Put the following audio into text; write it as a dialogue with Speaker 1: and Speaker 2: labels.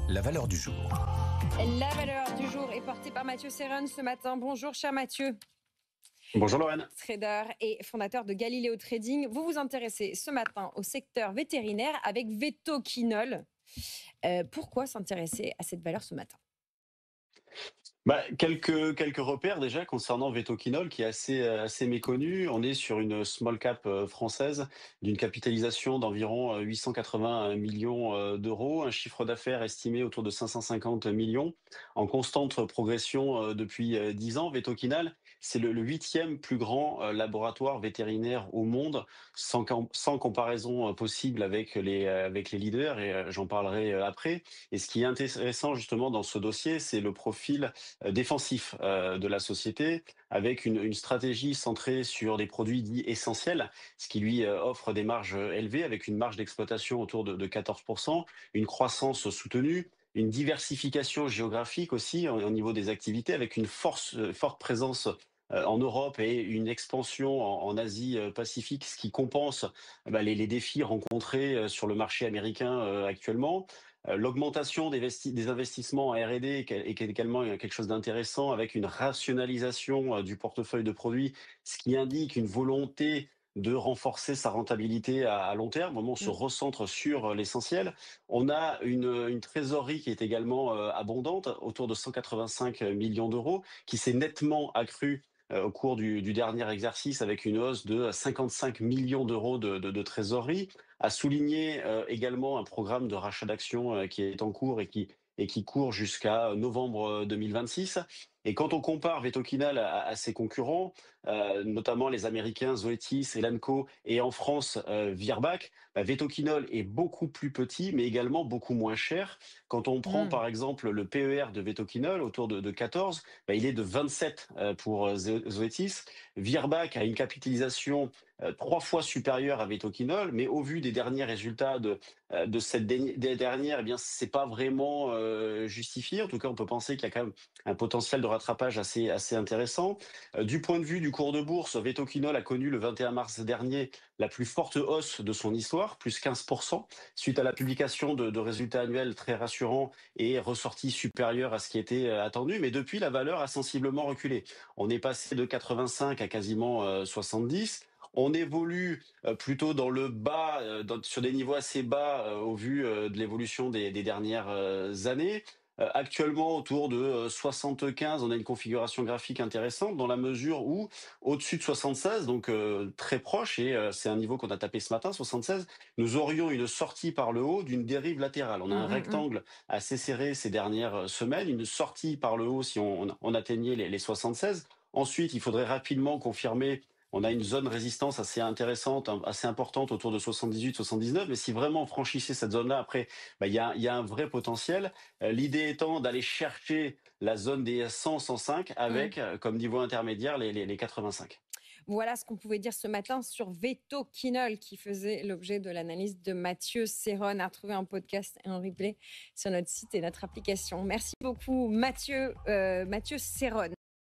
Speaker 1: La valeur du jour.
Speaker 2: La valeur du jour est portée par Mathieu Serron ce matin. Bonjour, cher Mathieu.
Speaker 3: Bonjour Lorraine.
Speaker 2: Trader et fondateur de Galileo Trading. Vous vous intéressez ce matin au secteur vétérinaire avec Vetoquinol. Pourquoi s'intéresser à cette valeur ce matin ?
Speaker 3: Quelques repères déjà concernant Vetoquinol qui est assez méconnu. On est sur une small cap française d'une capitalisation d'environ 880 millions d'euros, un chiffre d'affaires estimé autour de 550 millions, en constante progression depuis 10 ans. Vetoquinol, c'est le 8e plus grand laboratoire vétérinaire au monde, sans comparaison possible avec les leaders, et j'en parlerai après. Et ce qui est intéressant justement dans ce dossier, c'est le profil défensif de la société, avec une stratégie centrée sur des produits dits essentiels, ce qui lui offre des marges élevées, avec une marge d'exploitation autour de 14%, une croissance soutenue, une diversification géographique aussi au niveau des activités, avec une forte présence en Europe et une expansion en Asie-Pacifique, ce qui compense les défis rencontrés sur le marché américain actuellement. L'augmentation des investissements en R&D est également quelque chose d'intéressant, avec une rationalisation du portefeuille de produits, ce qui indique une volonté de renforcer sa rentabilité à long terme. Vraiment, on se recentre sur l'essentiel. On a une trésorerie qui est également abondante, autour de 185 millions d'euros, qui s'est nettement accrue au cours du dernier exercice, avec une hausse de 55 millions d'euros de trésorerie. À souligner également un programme de rachat d'actions qui est en cours et qui court jusqu'à novembre 2026. Et quand on compare Vetoquinol à ses concurrents, notamment les Américains Zoetis, Elanco, et en France Virbac, Vetoquinol est beaucoup plus petit, mais également beaucoup moins cher. Quand on prend par exemple le PER de Vetoquinol, autour de 14, il est de 27 pour Zoetis. Virbac a une capitalisation 3 fois supérieure à Vetoquinol, mais au vu des derniers résultats de cette dernière, eh bien, c'est pas vraiment justifié. En tout cas, on peut penser qu'il y a quand même un potentiel de rattrapage assez intéressant. Du point de vue du cours de bourse, Vetoquinol a connu le 21 mars dernier la plus forte hausse de son histoire, plus 15%, suite à la publication de résultats annuels très rassurants et ressortis supérieurs à ce qui était attendu. Mais depuis, la valeur a sensiblement reculé. On est passé de 85 à quasiment 70. On évolue plutôt dans le bas, sur des niveaux assez bas au vu de l'évolution des dernières années. Actuellement, autour de 75, on a une configuration graphique intéressante dans la mesure où, au-dessus de 76, donc très proche, et c'est un niveau qu'on a tapé ce matin, 76, nous aurions une sortie par le haut d'une dérive latérale. On a un rectangle assez serré ces dernières semaines, une sortie par le haut si on atteignait les 76. Ensuite, il faudrait rapidement confirmer. On a une zone résistance assez intéressante, assez importante autour de 78-79. Mais si vraiment on franchissait cette zone-là, après, il y a un vrai potentiel. L'idée étant d'aller chercher la zone des 100-105 avec, comme niveau intermédiaire, les 85.
Speaker 2: Voilà ce qu'on pouvait dire ce matin sur Vetoquinol, qui faisait l'objet de l'analyse de Mathieu Serron, à retrouver en podcast et en replay sur notre site et notre application. Merci beaucoup Mathieu Serron.